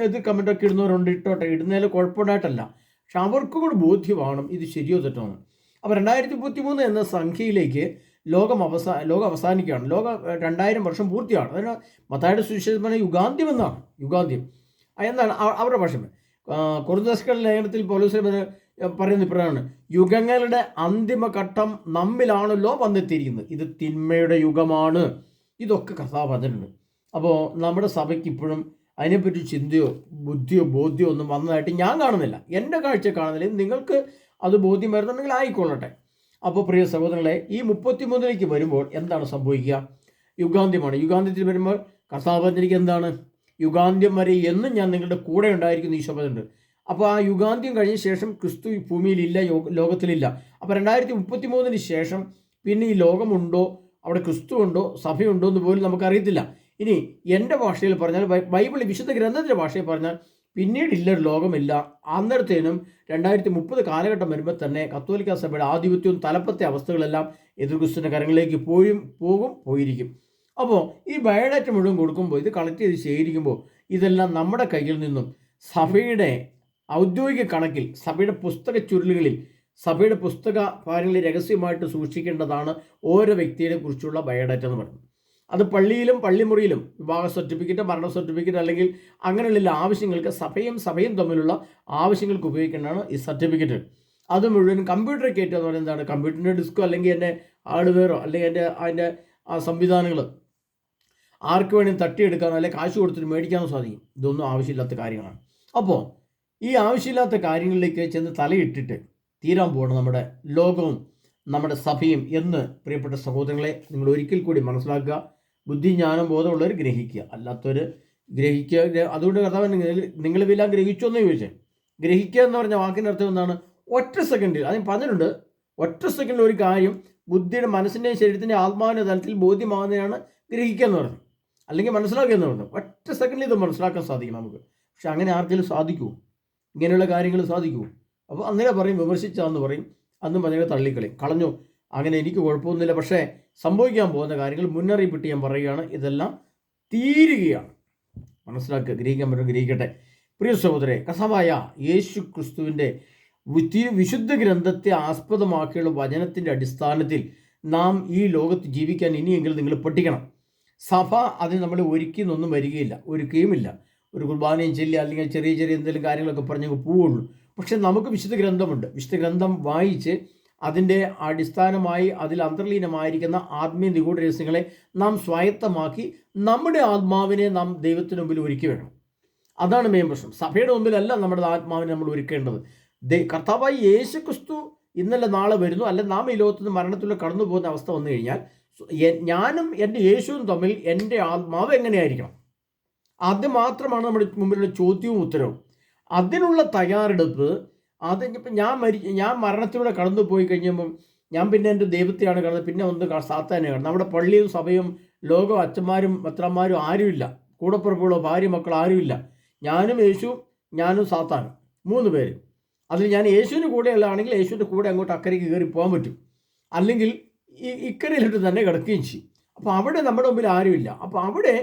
ഏത് കമൻറ്റൊക്കെ ഇടുന്നവരുണ്ട്, ഇട്ടോട്ടെ, ഇടുന്നതിൽ കുഴപ്പമുണ്ടായിട്ടല്ല, പക്ഷെ അവർക്കും കൂടെ ബോധ്യമാണ് ഇത് ശരിയോ തെറ്റോ. അപ്പോൾ 2033 എന്ന സംഖ്യയിലേക്ക് ലോകം അവസാനിക്കുകയാണ്. 2000 വർഷം പൂർത്തിയാണ്. അതിന് മത്തായിയുടെ സുവിശേഷം പറഞ്ഞ യുഗാന്ത്യം എന്നാണ്. യുഗാന്ത്യം എന്നാണ് അവരുടെ ഭാഷ. കൊറിന്തോസ്യരുടെ ലേഖനത്തിൽ പൗലോസ് പറയുന്ന ഇപ്രകാരമാണ്, യുഗങ്ങളുടെ അന്തിമഘട്ടം നമ്മിലാണല്ലോ വന്നെത്തിയിരിക്കുന്നത്. ഇത് തിന്മയുടെ യുഗമാണ്. ഇതൊക്കെ കർത്താവ് പറഞ്ഞിട്ടുണ്ട്. അപ്പോൾ നമ്മുടെ സഭയ്ക്ക് ഇപ്പോഴും അതിനെപ്പറ്റി ചിന്തയോ ബുദ്ധിയോ ബോധ്യമോ ഒന്നും വന്നതായിട്ട് ഞാൻ കാണുന്നില്ല. എൻ്റെ കാഴ്ച കാണുന്നില്ല. നിങ്ങൾക്ക് അത് ബോധ്യം വരുന്നുണ്ടെങ്കിൽ ആയിക്കൊള്ളട്ടെ. അപ്പോൾ പ്രിയ സഹോദരങ്ങളെ, ഈ 33ലേക്ക് വരുമ്പോൾ എന്താണ് സംഭവിക്കുക? യുഗാന്ത്യമാണ്. യുഗാന്ത്യത്തിൽ വരുമ്പോൾ കർത്താവ് പറഞ്ഞിരിക്കുക എന്താണ്? യുഗാന്ത്യം വരെ എന്നും ഞാൻ നിങ്ങളുടെ കൂടെ ഉണ്ടായിരിക്കുന്നു ഈശോ പറഞ്ഞിട്ടുണ്ട്. അപ്പോൾ ആ യുഗാന്ത്യം കഴിഞ്ഞ ശേഷം ക്രിസ്തു ഭൂമിയിലില്ല, ലോകത്തിലില്ല. അപ്പോൾ 2033 ശേഷം പിന്നെ ഈ ലോകമുണ്ടോ, അവിടെ ക്രിസ്തു ഉണ്ടോ, സഭയുണ്ടോ എന്ന് പോലും നമുക്കറിയത്തില്ല. ഇനി എൻ്റെ ഭാഷയിൽ പറഞ്ഞാൽ, ബൈബിൾ വിശുദ്ധ ഗ്രന്ഥത്തിൻ്റെ ഭാഷയിൽ പറഞ്ഞാൽ പിന്നീടില്ലൊരു ലോകമില്ല. അന്നേരത്തേനും 2030 കാലഘട്ടം വരുമ്പോൾ തന്നെ കത്തോലിക്ക സഭയുടെ ആധിപത്യവും തലപ്പത്തെ അവസ്ഥകളെല്ലാം എതിർക്രിസ്തുവിൻ്റെ കരങ്ങളിലേക്ക് പോയിരിക്കും. അപ്പോൾ ഈ ബയോഡാറ്റ മുഴുവൻ കൊടുക്കുമ്പോൾ, ഇത് കളക്ട് ചെയ്ത് ശേഖരിക്കുമ്പോൾ ഇതെല്ലാം നമ്മുടെ കയ്യിൽ നിന്നും സഭയുടെ ഔദ്യോഗിക കണക്കിൽ, സഭയുടെ പുസ്തക ചുരുളുകളിൽ, സഭയുടെ പുസ്തക കാര്യങ്ങളിൽ രഹസ്യമായിട്ട് സൂക്ഷിക്കേണ്ടതാണ് ഓരോ വ്യക്തിയെ കുറിച്ചുള്ള ബയോഡാറ്റ എന്ന് പറയുന്നത്. അത് പള്ളിയിലും പള്ളിമുറിയിലും വിവാഹ സർട്ടിഫിക്കറ്റ്, മരണ സർട്ടിഫിക്കറ്റ് അല്ലെങ്കിൽ അങ്ങനെയുള്ള ആവശ്യങ്ങൾക്ക് സഭയും തമ്മിലുള്ള ആവശ്യങ്ങൾക്ക് ഉപയോഗിക്കേണ്ടതാണ് ഈ സർട്ടിഫിക്കറ്റ്. അത് മുഴുവൻ കമ്പ്യൂട്ടറിൽ കയറ്റുക എന്ന് പറയുന്നത് എന്താണ്? കമ്പ്യൂട്ടറിൻ്റെ ഡിസ്കോ അല്ലെങ്കിൽ എൻ്റെ ഹാർഡ്വെയറോ അല്ലെങ്കിൽ അതിൻ്റെ ആ സംവിധാനങ്ങൾ ആർക്ക് വേണമെങ്കിൽ തട്ടിയെടുക്കാനോ അല്ലെങ്കിൽ കാശ് കൊടുത്തിട്ട് മേടിക്കാനോ സാധിക്കും. ഇതൊന്നും ആവശ്യമില്ലാത്ത കാര്യങ്ങളാണ്. അപ്പോൾ ഈ ആവശ്യമില്ലാത്ത കാര്യങ്ങളിലേക്ക് ചെന്ന് തലയിട്ടിട്ട് തീരാൻ പോകണം നമ്മുടെ ലോകവും നമ്മുടെ സഭയും എന്ന് പ്രിയപ്പെട്ട സഹോദരങ്ങളെ നിങ്ങൾ ഒരിക്കൽ കൂടി മനസ്സിലാക്കുക. ബുദ്ധി ജ്ഞാനം ബോധമുള്ളവർ ഗ്രഹിക്കുക, അല്ലാത്തവർ ഗ്രഹിക്കുക. അതുകൊണ്ട് കർത്താവ് നിങ്ങളിതെല്ലാം ഗ്രഹിച്ചോ എന്ന് ചോദിച്ചേ. ഗ്രഹിക്കുക എന്ന് പറഞ്ഞ വാക്കിൻ്റെ അർത്ഥം എന്താണ്? ഒറ്റ സെക്കൻഡിൽ, അതിന് പറഞ്ഞിട്ടുണ്ട്, ഒറ്റ സെക്കൻഡിൽ ഒരു കാര്യം ബുദ്ധിയുടെ, മനസ്സിൻ്റെയും ശരീരത്തിൻ്റെയും ആത്മാവിൻ്റെ തലത്തിൽ ബോധ്യമാകുന്നതാണ് ഗ്രഹിക്കുക എന്ന് പറഞ്ഞു, അല്ലെങ്കിൽ മനസ്സിലാക്കുക എന്ന് പറഞ്ഞു. ഒറ്റ സെക്കൻഡിൽ ഇത് മനസ്സിലാക്കാൻ സാധിക്കും നമുക്ക്. പക്ഷെ അങ്ങനെ ആർക്കെങ്കിലും സാധിക്കുമോ? ഇങ്ങനെയുള്ള കാര്യങ്ങൾ സാധിക്കുമോ? അപ്പോൾ അന്നേരം പറയും, വിമർശിച്ചാന്ന് പറയും, അന്നും പറഞ്ഞ കളഞ്ഞു, അങ്ങനെ എനിക്ക് കുഴപ്പമൊന്നുമില്ല. പക്ഷേ സംഭവിക്കാൻ പോകുന്ന കാര്യങ്ങൾ മുന്നറിയിപ്പിട്ട് ഞാൻ പറയുകയാണ്, ഇതെല്ലാം തീരുകയാണ്. മനസ്സിലാക്കുക, ഗ്രഹിക്കാൻ പറ്റും, ഗ്രഹിക്കട്ടെ. പ്രിയ സഹോദരരെ, കർത്താവായ യേശു ക്രിസ്തുവിൻ്റെ വിശുദ്ധ ഗ്രന്ഥത്തെ ആസ്പദമാക്കിയുള്ള വചനത്തിൻ്റെ അടിസ്ഥാനത്തിൽ നാം ഈ ലോകത്ത് ജീവിക്കാൻ ഇനിയെങ്കിലും നിങ്ങൾ പഠിക്കണം. സഭ അതിന് നമ്മളെ ഒരുക്കിയെന്നൊന്നും വരികയില്ല, ഒരുക്കുകയുമില്ല. ഒരു കുർബാനയും ചൊല്ലി അല്ലെങ്കിൽ ചെറിയ എന്തെങ്കിലും കാര്യങ്ങളൊക്കെ പറഞ്ഞ് പോവുള്ളൂ. പക്ഷെ നമുക്ക് വിശുദ്ധ ഗ്രന്ഥമുണ്ട്. വിശുദ്ധ ഗ്രന്ഥം വായിച്ച് അതിൻ്റെ അടിസ്ഥാനമായി അതിൽ അന്തർലീനമായിരിക്കുന്ന ആത്മീയ നിഗൂഢ രഹസ്യങ്ങളെ നാം സ്വായത്തമാക്കി നമ്മുടെ ആത്മാവിനെ നാം ദൈവത്തിന് മുമ്പിൽ ഒരുക്കി വേണം. അതാണ് മെയിൻ പ്രശ്നം. സഭയുടെ മുമ്പിലല്ല നമ്മുടെ ആത്മാവിനെ നമ്മൾ ഒരുക്കേണ്ടത്. കർത്താവായി യേശു ക്രിസ്തു ഇന്നലെ നാളെ വരുന്നു, അല്ല നാം ഈ ലോകത്തുനിന്ന് മരണത്തിലൂടെ കടന്നു പോകുന്ന അവസ്ഥ വന്നു കഴിഞ്ഞാൽ ഞാനും എൻ്റെ യേശുവും തമ്മിൽ എൻ്റെ ആത്മാവ് എങ്ങനെയായിരിക്കണം? അത് മാത്രമാണ് നമ്മുടെ മുമ്പിലുള്ള ചോദ്യവും ഉത്തരവും. അതിനുള്ള തയ്യാറെടുപ്പ്, അതിപ്പം ഞാൻ മരണത്തിലൂടെ കടന്നു പോയി കഴിഞ്ഞപ്പം ഞാൻ പിന്നെ എൻ്റെ ദൈവത്തെയാണ് കാണുന്നത്, പിന്നെ ഒന്ന് സാത്താനെ കാണുന്നത്. നമ്മുടെ പള്ളിയും സഭയും ലോകവും അച്ഛന്മാരും മെത്രാന്മാരും ആരുമില്ല, കൂടപ്പുറപ്പുകളോ ഭാര്യ മക്കൾ ആരുമില്ല. ഞാനും യേശുവും ഞാനും സാത്താനും, 3 പേര്. അതിൽ ഞാൻ യേശുവിൻ്റെ കൂടെയുള്ളതാണെങ്കിൽ യേശുവിൻ്റെ കൂടെ അങ്ങോട്ട് അക്കരയ്ക്ക് കയറി പോകാൻ പറ്റും, അല്ലെങ്കിൽ ഇക്കരയിലിട്ട് തന്നെ കിടക്കുകയും ചെയ്യും. അപ്പോൾ അവിടെ നമ്മുടെ മുമ്പിൽ ആരുമില്ല. അപ്പോൾ അവിടെ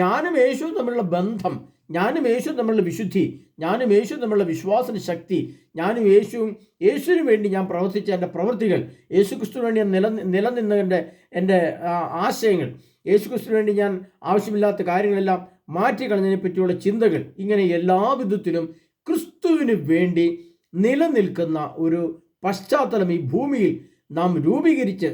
ഞാനും യേശുവും തമ്മിലുള്ള ബന്ധം, ഞാനും യേശുവും തമ്മിലുള്ള വിശുദ്ധി, ഞാനും യേശുവും തമ്മിലുള്ള വിശ്വാസ ശക്തി, ഞാനും യേശുവിന് വേണ്ടി ഞാൻ പ്രവർത്തിച്ച എൻ്റെ പ്രവൃത്തികൾ, യേശു ക്രിസ്തുവിന് വേണ്ടി ഞാൻ നിലനിന്നതിൻ്റെ എൻ്റെ ആശയങ്ങൾ, യേശു ക്രിസ്തുവിന് വേണ്ടി ഞാൻ ആവശ്യമില്ലാത്ത കാര്യങ്ങളെല്ലാം മാറ്റിക്കളഞ്ഞതിനെ പറ്റിയുള്ള ചിന്തകൾ, ഇങ്ങനെ എല്ലാ വിധത്തിലും ക്രിസ്തുവിന് വേണ്ടി നിലനിൽക്കുന്ന ഒരു പശ്ചാത്തലം ഈ ഭൂമിയിൽ നാം രൂപീകരിച്ച്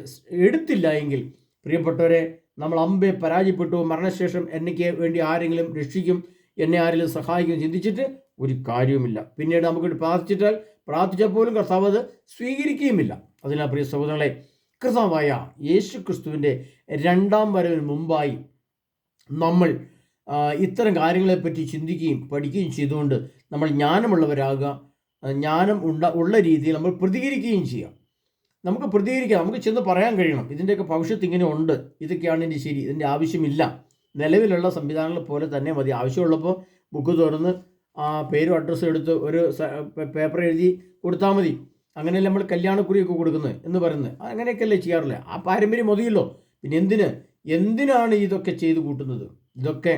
എടുത്തില്ല എങ്കിൽ പ്രിയപ്പെട്ടവരെ, നമ്മൾ അമ്പെ പരാജയപ്പെട്ടു. മരണശേഷം എനിക്ക് വേണ്ടി ആരെങ്കിലും രക്ഷിക്കും, എന്നെ ആരെങ്കിലും സഹായിക്കും ചിന്തിച്ചിട്ട് ഒരു കാര്യവുമില്ല. പിന്നീട് നമുക്ക് പ്രാർത്ഥിച്ചാൽ പോലും കർത്താവ് അത് സ്വീകരിക്കുകയുമില്ല. അതിനാൽ പ്രിയ സഹോദരങ്ങളെ, കർത്താവായ യേശു ക്രിസ്തുവിൻ്റെ 2ാം വരവിന് മുമ്പായി നമ്മൾ ഇത്തരം കാര്യങ്ങളെപ്പറ്റി ചിന്തിക്കുകയും പഠിക്കുകയും ചെയ്തുകൊണ്ട് നമ്മൾ ജ്ഞാനമുള്ളവരാകുക. ജ്ഞാനം ഉള്ള രീതിയിൽ നമ്മൾ പ്രതികരിക്കുകയും ചെയ്യാം. നമുക്ക് പ്രതികരിക്കാം, നമുക്ക് ചെന്ന് പറയാൻ കഴിയണം, ഇതിൻ്റെയൊക്കെ ഭവിഷ്യത്ത് ഇങ്ങനെ ഉണ്ട്, ഇതൊക്കെയാണ് ഇതിൻ്റെ ശരി, ഇതിൻ്റെ ആവശ്യമില്ല. നിലവിലുള്ള സംവിധാനങ്ങൾ പോലെ തന്നെ മതി. ആവശ്യമുള്ളപ്പോൾ ബുക്ക് തുറന്ന് പേരും അഡ്രസ്സും എടുത്ത് ഒരു പേപ്പർ എഴുതി കൊടുത്താൽ മതി. അങ്ങനെയല്ല നമ്മൾ കല്യാണക്കുറിയൊക്കെ കൊടുക്കുന്നത് എന്ന് പറയുന്നത്. അങ്ങനെയൊക്കെയല്ലേ ചെയ്യാറില്ല. ആ പാരമ്പര്യം മതിയല്ലോ. പിന്നെ എന്തിനാണ് ഇതൊക്കെ ചെയ്തു കൂട്ടുന്നത്? ഇതൊക്കെ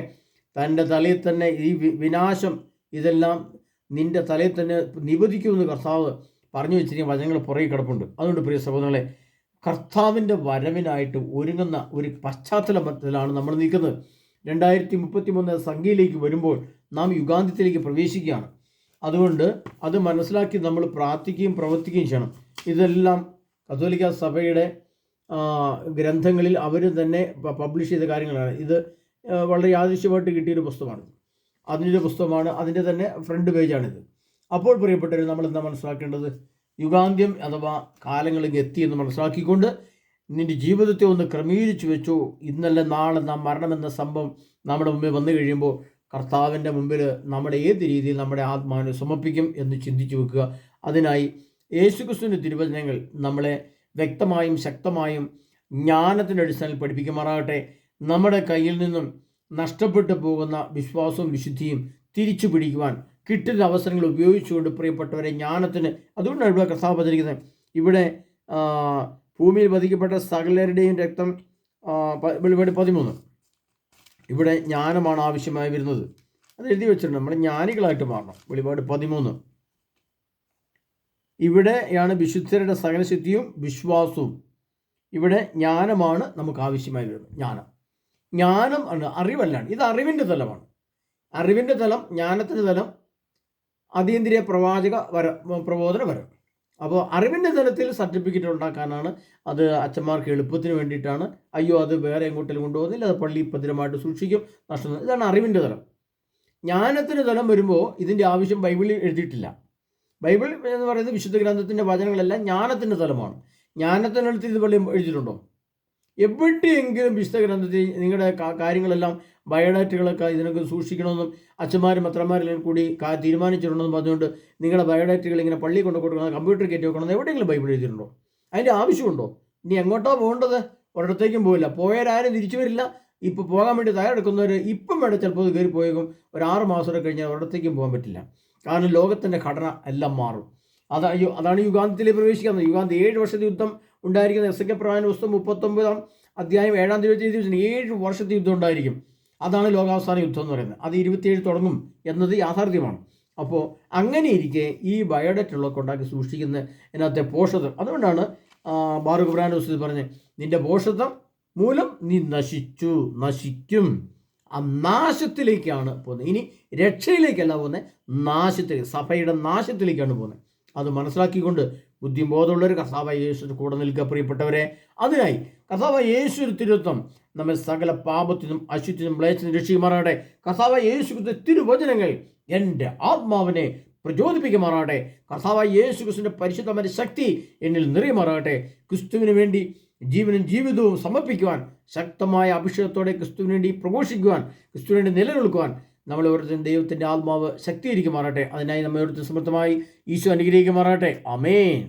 തൻ്റെ തലയിൽ തന്നെ ഈ വിനാശം ഇതെല്ലാം നിൻ്റെ തലയിൽ തന്നെ നിവദിക്കുമെന്ന് കർത്താവ് പറഞ്ഞു വെച്ചിരിക്കുന്ന വചനങ്ങൾ പുറകെ കിടപ്പുണ്ട്. അതുകൊണ്ട് പ്രിയ സഹോദരങ്ങളെ, കർത്താവിൻ്റെ വരവിനായിട്ട് ഒരുങ്ങുന്ന ഒരു പശ്ചാത്തലത്തിലാണ് നമ്മൾ നിൽക്കുന്നത്. 2033 സംഖ്യയിലേക്ക് വരുമ്പോൾ നാം യുഗാന്ത്യത്തിലേക്ക് പ്രവേശിക്കുകയാണ്. അതുകൊണ്ട് അത് മനസ്സിലാക്കി നമ്മൾ പ്രാർത്ഥിക്കുകയും പ്രവർത്തിക്കുകയും ചെയ്യണം. ഇതെല്ലാം കത്തോലിക്ക സഭയുടെ ഗ്രന്ഥങ്ങളിൽ അവർ തന്നെ പബ്ലിഷ് ചെയ്ത കാര്യങ്ങളാണ്. ഇത് വളരെ യാദൃശ്യമായിട്ട് കിട്ടിയൊരു പുസ്തകമാണ്. അതിൻ്റെ പുസ്തകമാണ്, അതിൻ്റെ തന്നെ ഫ്രണ്ട് പേജാണിത്. അപ്പോൾ പ്രിയപ്പെട്ടവർ, നമ്മൾ എന്താ മനസ്സിലാക്കേണ്ടത്? യുഗാന്ത്യം അഥവാ കാലങ്ങളിലേക്ക് എത്തിയെന്ന് മനസ്സിലാക്കിക്കൊണ്ട് നിൻ്റെ ജീവിതത്തെ ഒന്ന് ക്രമീകരിച്ചു വെച്ചു. ഇന്നല്ല നാളെ നാം മരണമെന്ന സംഭവം നമ്മുടെ മുമ്പിൽ വന്നു കഴിയുമ്പോൾ കർത്താവിൻ്റെ മുമ്പിൽ നമ്മുടെ ഏത് രീതിയിൽ നമ്മുടെ ആത്മാവിനെ സമർപ്പിക്കും എന്ന് ചിന്തിച്ചു വെക്കുക. അതിനായി യേശുക്രിസ്തുവിൻ്റെ തിരുവചനങ്ങൾ നമ്മളെ വ്യക്തമായും ശക്തമായും ജ്ഞാനത്തിൻ്റെ അടിസ്ഥാനത്തിൽ പഠിപ്പിക്കുമാറാകട്ടെ. നമ്മുടെ കയ്യിൽ നിന്നും നഷ്ടപ്പെട്ടു പോകുന്ന വിശ്വാസവും വിശുദ്ധിയും തിരിച്ചു പിടിക്കുവാൻ കിട്ടുന്ന അവസരങ്ങൾ ഉപയോഗിച്ചുകൊണ്ട് പ്രിയപ്പെട്ടവരെ ജ്ഞാനത്തിന്, അതുകൊണ്ടാണ് ഇവിടെ കർത്താവ് പറഞ്ഞിരിക്കുന്നത്, ഇവിടെ ഭൂമിയിൽ വധിക്കപ്പെട്ട സകലരുടെയും രക്തം, വെളിപാട് 13, ഇവിടെ ജ്ഞാനമാണ് ആവശ്യമായി വരുന്നത്. അത് എഴുതി വെച്ചിട്ടുണ്ട്. നമ്മൾ ജ്ഞാനികളായിട്ട് മാറണം. വെളിപാട് 13 ഇവിടെയാണ് വിശുദ്ധരുടെ സകലശുദ്ധിയും വിശ്വാസവും. ഇവിടെ ജ്ഞാനമാണ് നമുക്ക് ആവശ്യമായി വരുന്നത്. ജ്ഞാനം ആണ്, അറിവല്ലാണ്. ഇത് അറിവിൻ്റെ തലമാണ്. അറിവിൻ്റെ തലം, ജ്ഞാനത്തിൻ്റെ തലം, അതീന്ദ്രിയ പ്രബോധന വരം. അപ്പോൾ അറിവിൻ്റെ തലത്തിൽ സർട്ടിഫിക്കറ്റ് ഉണ്ടാക്കാനാണ്. അത് അച്ഛന്മാർക്ക് എളുപ്പത്തിന് വേണ്ടിയിട്ടാണ്. അയ്യോ അത് വേറെ എങ്ങോട്ടെങ്കിലും കൊണ്ടുപോകുന്നില്ല, അത് പള്ളി ഭദ്രമായിട്ട് സൂക്ഷിക്കും, നഷ്ടം. ഇതാണ് അറിവിൻ്റെ തലം. ജ്ഞാനത്തിൻ്റെ തലം വരുമ്പോൾ ഇതിൻ്റെ ആവശ്യം ബൈബിളിൽ എഴുതിയിട്ടില്ല. ബൈബിൾ എന്ന് പറയുന്നത് വിശുദ്ധ ഗ്രന്ഥത്തിൻ്റെ വചനങ്ങളെല്ലാം ജ്ഞാനത്തിൻ്റെ തലമാണ്. ജ്ഞാനത്തിനടുത്ത് ഇത് പള്ളി എഴുതിയിട്ടുണ്ടോ? എവിടെയെങ്കിലും വിശുദ്ധ ഗ്രന്ഥത്തിൽ നിങ്ങളുടെ കാര്യങ്ങളെല്ലാം ബയോഡാറ്റകളൊക്കെ ഇതിനൊക്കെ സൂക്ഷിക്കണമെന്നും അച്ഛന്മാരും പത്രന്മാരെല്ലാം കൂടി തീരുമാനിച്ചിട്ടുണ്ടെന്നും പറഞ്ഞുകൊണ്ട് നിങ്ങളുടെ ബയോഡാറ്റകൾ ഇങ്ങനെ പള്ളി കൊണ്ട് കൊടുക്കണം, കമ്പ്യൂട്ടർ കയറ്റി വെക്കണം, എവിടെയെങ്കിലും ബൈബിൾ എഴുതിയിട്ടുണ്ടോ? അതിൻ്റെ ആവശ്യമുണ്ടോ? ഇനി എങ്ങോട്ടാണ് പോകേണ്ടത്? ഒരിടത്തേക്കും പോയില്ല. പോയാലും തിരിച്ചു വരില്ല. ഇപ്പോൾ പോകാൻ വേണ്ടി തയ്യാറെടുക്കുന്നവർ ഇപ്പം വേണ്ട ചിലപ്പോൾ കയറി പോയേക്കും. ഒരു 6 മാസം കഴിഞ്ഞാൽ ഒരിടത്തേക്കും പോകാൻ പറ്റില്ല. കാരണം ലോകത്തിൻ്റെ ഘടന എല്ലാം മാറും. അതാണ് യുഗാന്തത്തിലേക്ക് പ്രവേശിക്കുന്നത്. യുഗാന്തി 7 വർഷത്തെ യുദ്ധം ഉണ്ടായിരിക്കുന്ന എസെക്കിയേൽ പ്രവാചകന്റെ പുസ്തകം 39 അധ്യായം 7-ാം തീയതി 7 വർഷത്തെ യുദ്ധം ഉണ്ടായിരിക്കും. അതാണ് ലോകാവസാന യുദ്ധം എന്ന് പറയുന്നത്. അത് 27 തുടങ്ങും എന്നത് യാഥാർത്ഥ്യമാണ്. അപ്പോൾ അങ്ങനെ ഇരിക്കെ ഈ ബയോഡേറ്റുകളൊക്കെ ഉണ്ടാക്കി സൂക്ഷിക്കുന്ന ഇതിനകത്തെ പോഷത്വം, അതുകൊണ്ടാണ് ബാറൂഖ് ഇബ്രാഹിം റസൂൽ പറഞ്ഞത്, നിന്റെ പോഷത്വം മൂലം നീ നശിക്കും. ആ നാശത്തിലേക്കാണ് പോകുന്നത്. ഇനി രക്ഷയിലേക്കല്ല പോകുന്നത്, നാശത്തിലേക്ക്, സഭയുടെ നാശത്തിലേക്കാണ് പോകുന്നത്. അത് മനസ്സിലാക്കിക്കൊണ്ട് ബുദ്ധിയും ബോധമുള്ളവർ കർത്താവായ യേശു കൂടെ നിൽക്കുക പ്രിയപ്പെട്ടവരെ. അതിനായി കർത്താവായ യേശു തിരുത്വം നമ്മെ സകല പാപത്തിനും അശുദ്ധിനും മ്ലേച്ഛത്തിനും രക്ഷിക്കുമാറാകട്ടെ. കർത്താവായ യേശുവിന്റെ തിരുവചനങ്ങൾ എൻ്റെ ആത്മാവിനെ പ്രചോദിപ്പിക്കുമാറാകട്ടെ. കർത്താവായ യേശു ക്രിസ്തുവിൻ്റെ പരിശുദ്ധമായ ശക്തി എന്നിൽ നിറയുമാറാകട്ടെ. ക്രിസ്തുവിന് വേണ്ടി ജീവനും ജീവിതവും സമർപ്പിക്കുവാൻ, ശക്തമായ അഭിഷേകത്തോടെ ക്രിസ്തുവിന് വേണ്ടി പ്രഘോഷിക്കുവാൻ, ക്രിസ്തുവിന് വേണ്ടി നിലനിൽക്കുവാൻ നമ്മളെ ഓരോരുത്തരും ദൈവത്തിൻ്റെ ആത്മാവ് ശക്തീകരിക്കുമാറാട്ടെ. അതിനായി നമ്മെ ഓരോരുത്തരും സമർത്ഥമായി ഈശോ അനുഗ്രഹിക്കുമാറാട്ടെ. ആമേൻ.